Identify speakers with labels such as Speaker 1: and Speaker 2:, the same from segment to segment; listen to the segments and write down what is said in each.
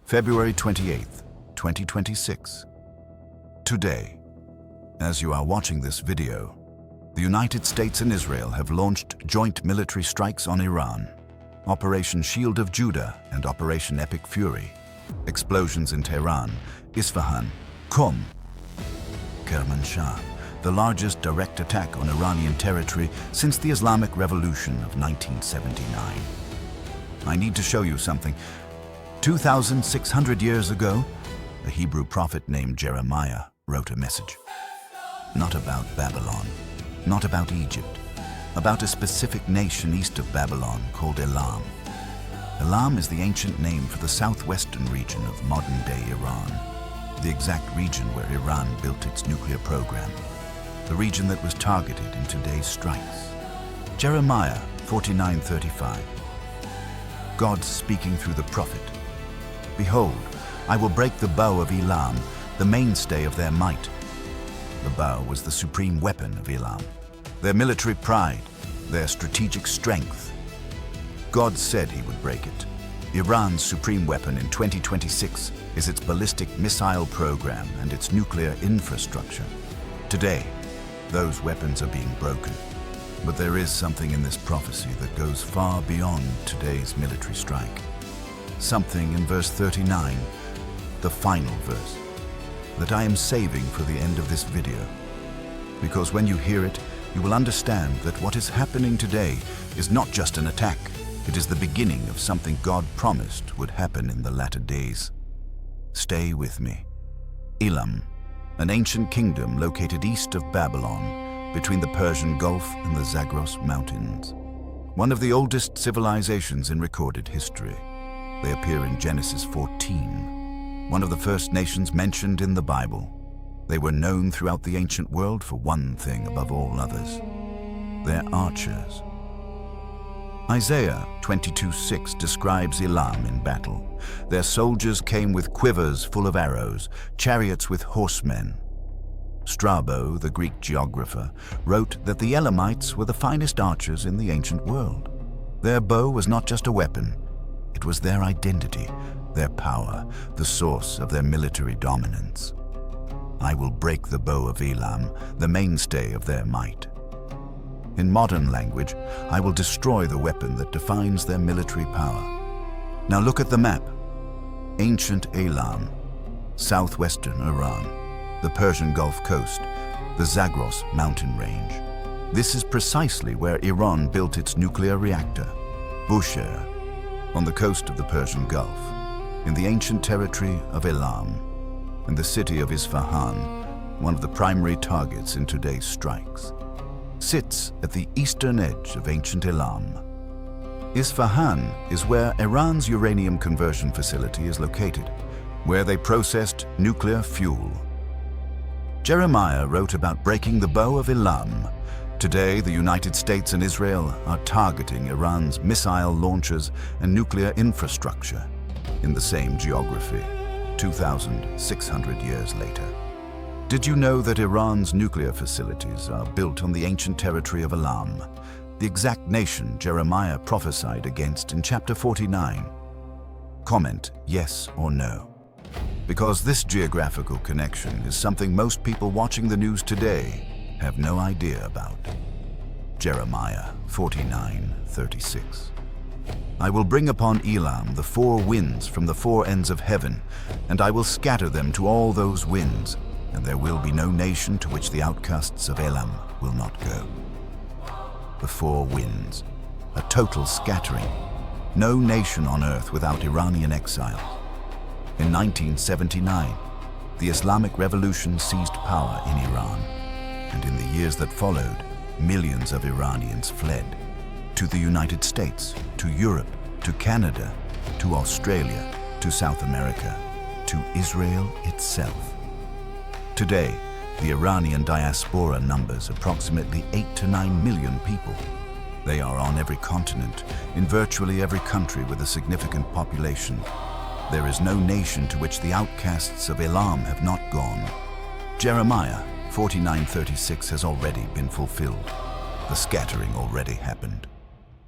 Speaker 1: February 28th, 2026. Today, as you are watching this video, the United States and Israel have launched joint military strikes on Iran. Operation Shield of Judah and Operation Epic Fury. Explosions in Tehran, Isfahan, Qom, Kermanshah, the largest direct attack on Iranian territory since the Islamic Revolution of 1979. I need to show you something. 2,600 years ago, a Hebrew prophet named Jeremiah wrote a message. Not about Babylon, not about Egypt, about a specific nation east of Babylon called Elam. Elam is the ancient name for the southwestern region of modern-day Iran, the exact region where Iran built its nuclear program, the region that was targeted in today's strikes. Jeremiah 49:35. God speaking through the prophet. Behold, I will break the bow of Elam, the mainstay of their might. The bow was the supreme weapon of Elam, their military pride, their strategic strength. God said he would break it. Iran's supreme weapon in 2026 is its ballistic missile program and its nuclear infrastructure. Today, those weapons are being broken. But there is something in this prophecy that goes far beyond today's military strike. Something in verse 39, the final verse, that I am saving for the end of this video. Because when you hear it, you will understand that what is happening today is not just an attack. It is the beginning of something God promised would happen in the latter days. Stay with me. Elam, an ancient kingdom located east of Babylon, between the Persian Gulf and the Zagros Mountains. One of the oldest civilizations in recorded history. They appear in Genesis 14, one of the first nations mentioned in the Bible. They were known throughout the ancient world for one thing above all others: their archers. Isaiah 22:6 describes Elam in battle. Their soldiers came with quivers full of arrows, chariots with horsemen. Strabo, the Greek geographer, wrote that the Elamites were the finest archers in the ancient world. Their bow was not just a weapon, it was their identity, their power, the source of their military dominance. I will break the bow of Elam, the mainstay of their might. In modern language, I will destroy the weapon that defines their military power. Now look at the map. Ancient Elam, southwestern Iran, the Persian Gulf coast, the Zagros mountain range. This is precisely where Iran built its nuclear reactor, Bushehr, on the coast of the Persian Gulf, in the ancient territory of Elam, and the city of Isfahan, one of the primary targets in today's strikes, sits at the eastern edge of ancient Elam. Isfahan is where Iran's uranium conversion facility is located, where they processed nuclear fuel. Jeremiah wrote about breaking the bow of Elam. Today, the United States and Israel are targeting Iran's missile launchers and nuclear infrastructure in the same geography, 2,600 years later. Did you know that Iran's nuclear facilities are built on the ancient territory of Elam, the exact nation Jeremiah prophesied against in chapter 49? Comment yes or no, because this geographical connection is something most people watching the news today have no idea about. Jeremiah 49:36. I will bring upon Elam the four winds from the four ends of heaven, and I will scatter them to all those winds, and there will be no nation to which the outcasts of Elam will not go. The four winds, a total scattering. No nation on earth without Iranian exiles. In 1979, the Islamic Revolution seized power in Iran, and in the years that followed, millions of Iranians fled to the United States, to Europe, to Canada, to Australia, to South America, to Israel itself. Today, the Iranian diaspora numbers approximately 8 to 9 million people. They are on every continent, in virtually every country with a significant population. There is no nation to which the outcasts of Elam have not gone. Jeremiah 49:36 has already been fulfilled. The scattering already happened.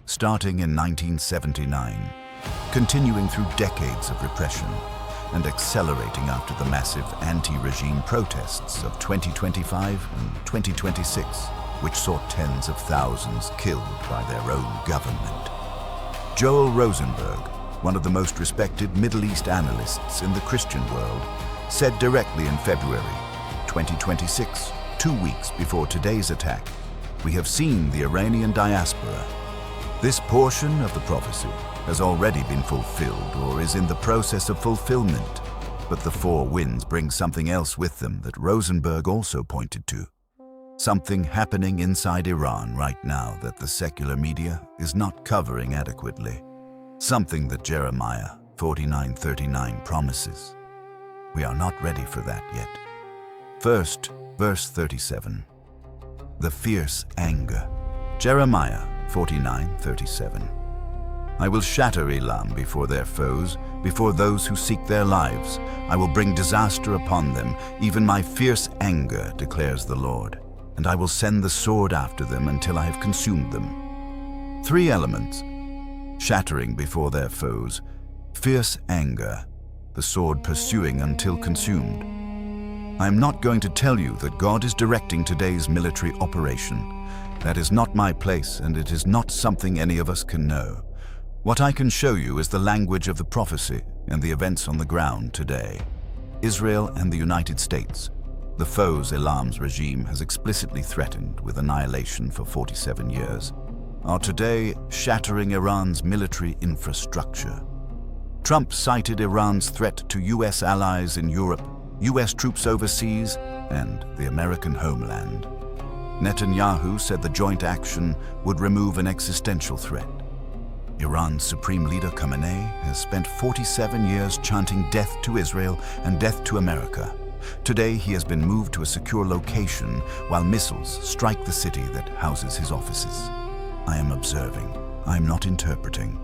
Speaker 1: Starting in 1979, continuing through decades of repression, and accelerating after the massive anti-regime protests of 2025 and 2026, which saw tens of thousands killed by their own government. Joel Rosenberg, one of the most respected Middle East analysts in the Christian world, said directly in February 2026, 2 weeks before today's attack, "We have seen the Iranian diaspora. This portion of the prophecy has already been fulfilled or is in the process of fulfillment, but the four winds bring something else with them that Rosenberg also pointed to. Something happening inside Iran right now that the secular media is not covering adequately. Something that Jeremiah 49:39 promises. We are not ready for that yet." First, verse 37. The fierce anger. Jeremiah 49:37. "I will shatter Elam before their foes, before those who seek their lives. I will bring disaster upon them, even my fierce anger, declares the Lord. And I will send the sword after them until I have consumed them." 3 elements: shattering before their foes, fierce anger, the sword pursuing until consumed. I am not going to tell you that God is directing today's military operation. That is not my place, and it is not something any of us can know. What I can show you is the language of the prophecy and the events on the ground today. Israel and the United States, the foes Elam's regime has explicitly threatened with annihilation for 47 years, are today shattering Iran's military infrastructure. Trump cited Iran's threat to U.S. allies in Europe, U.S. troops overseas, and the American homeland. Netanyahu said the joint action would remove an existential threat. Iran's Supreme Leader Khamenei has spent 47 years chanting death to Israel and death to America. Today he has been moved to a secure location while missiles strike the city that houses his offices. I am observing. I am not interpreting.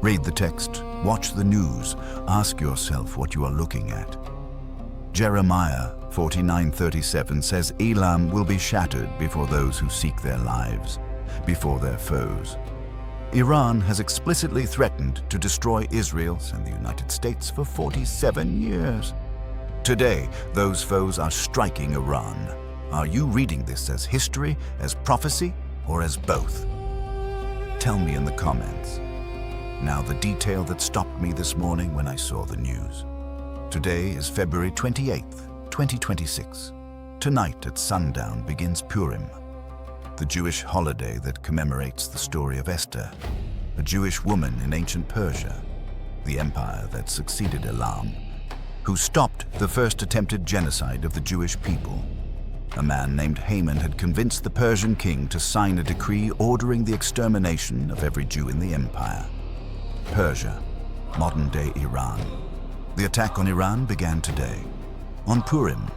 Speaker 1: Read the text, watch the news, ask yourself what you are looking at. Jeremiah 49:37 says Elam will be shattered before those who seek their lives, before their foes. Iran has explicitly threatened to destroy Israel and the United States for 47 years. Today, those foes are striking Iran. Are you reading this as history, as prophecy, or as both? Tell me in the comments. Now, the detail that stopped me this morning when I saw the news. Today is February 28th, 2026. Tonight at sundown begins Purim, the Jewish holiday that commemorates the story of Esther, a Jewish woman in ancient Persia, the empire that succeeded Elam, who stopped the first attempted genocide of the Jewish people. A man named Haman had convinced the Persian king to sign a decree ordering the extermination of every Jew in the empire. Persia, modern-day Iran. The attack on Iran began today, on Purim,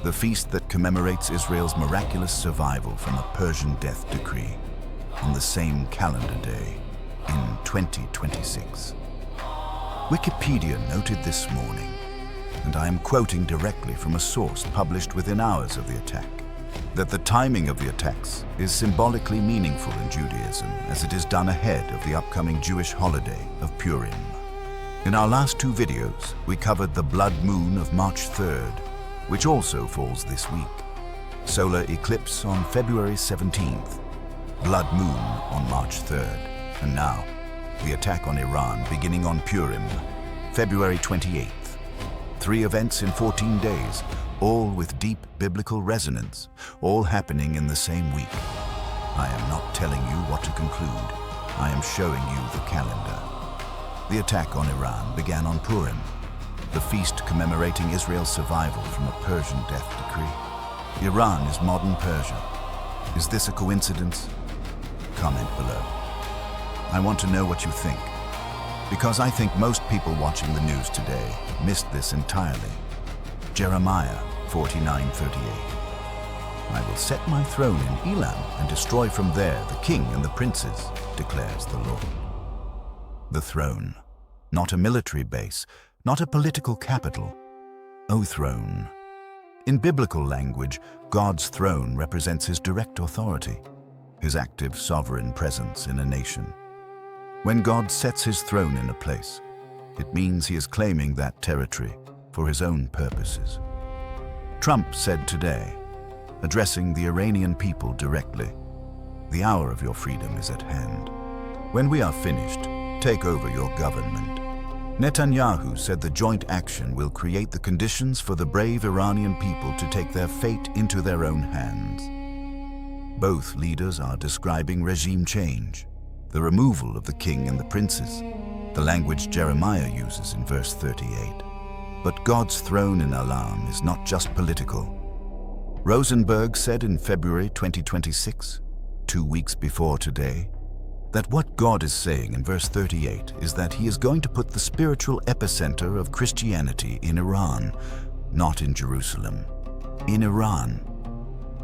Speaker 1: the feast that commemorates Israel's miraculous survival from a Persian death decree, on the same calendar day in 2026. Wikipedia noted this morning, and I am quoting directly from a source published within hours of the attack, that the timing of the attacks is symbolically meaningful in Judaism as it is done ahead of the upcoming Jewish holiday of Purim. In our last 2 videos, we covered the blood moon of March 3rd, which also falls this week. Solar eclipse on February 17th, blood moon on March 3rd, and now the attack on Iran beginning on Purim, February 28th. 3 events in 14 days, all with deep biblical resonance, all happening in the same week. I am not telling you what to conclude. I am showing you the calendar. The attack on Iran began on Purim, the feast commemorating Israel's survival from a Persian death decree. Iran is modern Persia. Is this a coincidence? Comment below. I want to know what you think, because I think most people watching the news today missed this entirely. Jeremiah 49:38. I will set my throne in Elam and destroy from there the king and the princes, declares the Lord. The throne, not a military base, not a political capital. O throne. In biblical language, God's throne represents his direct authority, his active sovereign presence in a nation. When God sets his throne in a place, It means he is claiming that territory for his own purposes. Trump said today, addressing the Iranian people directly, "The hour of your freedom is at hand. When we are finished, take over your government." Netanyahu said the joint action will create the conditions for the brave Iranian people to take their fate into their own hands. Both leaders are describing regime change, the removal of the king and the princes, the language Jeremiah uses in verse 38. But God's throne in Elam is not just political. Rosenberg said in February 2026, 2 weeks before today, that what God is saying in verse 38 is that he is going to put the spiritual epicenter of Christianity in Iran, not in Jerusalem, in Iran.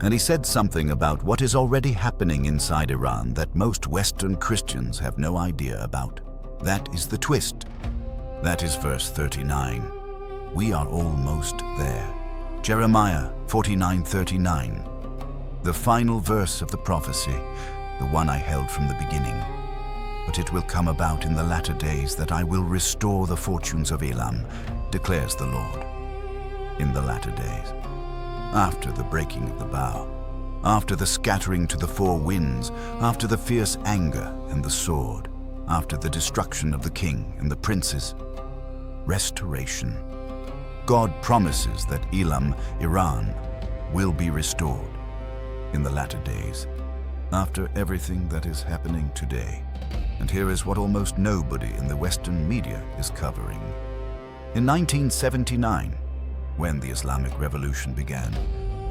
Speaker 1: And he said something about what is already happening inside Iran that most Western Christians have no idea about. That is the twist. That is verse 39. We are almost there. Jeremiah 49:39, the final verse of the prophecy, the one I held from the beginning. But it will come about in the latter days that I will restore the fortunes of Elam, declares the Lord. In the latter days, after the breaking of the bow, after the scattering to the four winds, after the fierce anger and the sword, after the destruction of the king and the princes, restoration. God promises that Elam, Iran, will be restored in the latter days, after everything that is happening today. And here is what almost nobody in the Western media is covering. In 1979, when the Islamic Revolution began,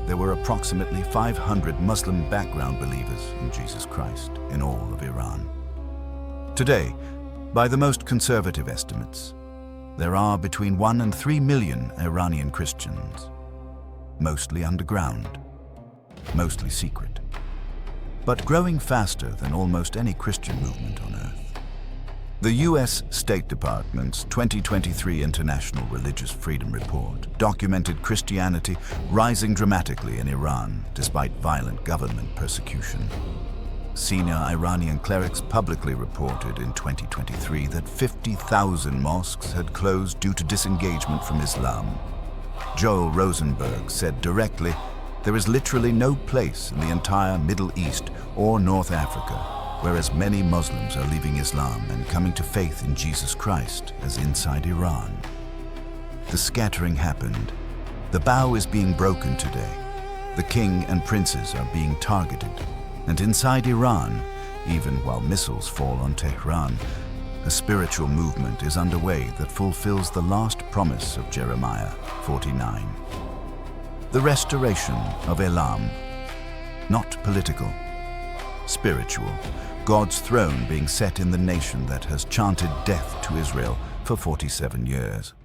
Speaker 1: there were approximately 500 Muslim background believers in Jesus Christ in all of Iran. Today, by the most conservative estimates, there are between 1 and 3 million Iranian Christians, mostly underground, mostly secret, but growing faster than almost any Christian movement on earth. The U.S. State Department's 2023 International Religious Freedom Report documented Christianity rising dramatically in Iran despite violent government persecution. Senior Iranian clerics publicly reported in 2023 that 50,000 mosques had closed due to disengagement from Islam. Joel Rosenberg said directly, "There is literally no place in the entire Middle East or North Africa where as many Muslims are leaving Islam and coming to faith in Jesus Christ as inside Iran." The scattering happened. The bow is being broken today. The king and princes are being targeted. And inside Iran, even while missiles fall on Tehran, a spiritual movement is underway that fulfills the last promise of Jeremiah 49. The restoration of Elam, not political, spiritual, God's throne being set in the nation that has chanted death to Israel for 47 years.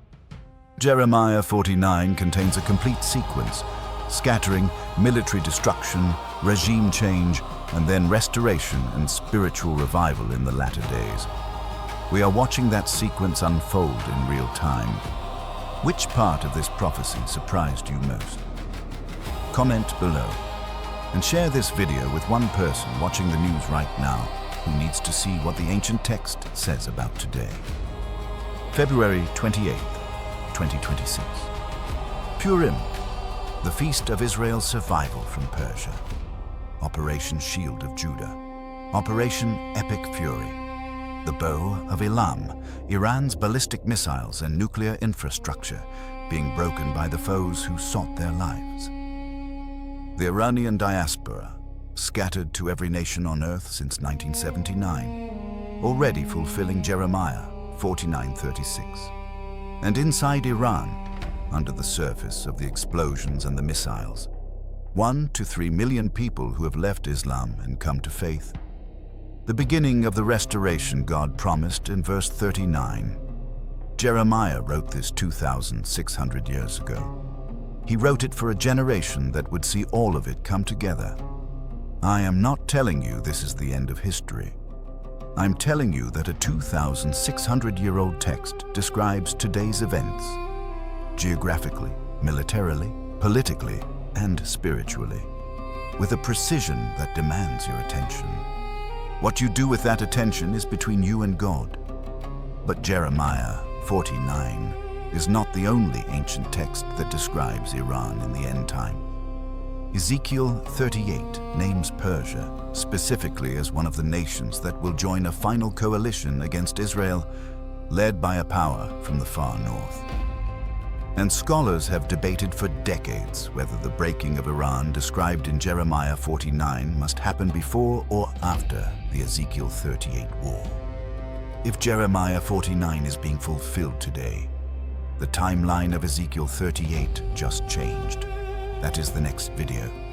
Speaker 1: Jeremiah 49 contains a complete sequence, scattering, military destruction, regime change, and then restoration and spiritual revival in the latter days. We are watching that sequence unfold in real time. Which part of this prophecy surprised you most? Comment below and share this video with one person watching the news right now who needs to see what the ancient text says about today. February 28th, 2026. Purim, the feast of Israel's survival from Persia. Operation Shield of Judah. Operation Epic Fury. The Bow of Elam, Iran's ballistic missiles and nuclear infrastructure being broken by the foes who sought their lives. The Iranian diaspora, scattered to every nation on earth since 1979, already fulfilling Jeremiah 49:36. And inside Iran, under the surface of the explosions and the missiles, 1 to 3 million people who have left Islam and come to faith. The beginning of the restoration God promised in verse 39. Jeremiah wrote this 2,600 years ago. He wrote it for a generation that would see all of it come together. I am not telling you this is the end of history. I'm telling you that a 2,600-year-old text describes today's events, geographically, militarily, politically, and spiritually, with a precision that demands your attention. What you do with that attention is between you and God. But Jeremiah 49 is not the only ancient text that describes Iran in the end time. Ezekiel 38 names Persia specifically as one of the nations that will join a final coalition against Israel, led by a power from the far north. And scholars have debated for decades whether the breaking of Iran described in Jeremiah 49 must happen before or after the Ezekiel 38 war. If Jeremiah 49 is being fulfilled today, the timeline of Ezekiel 38 just changed. That is the next video.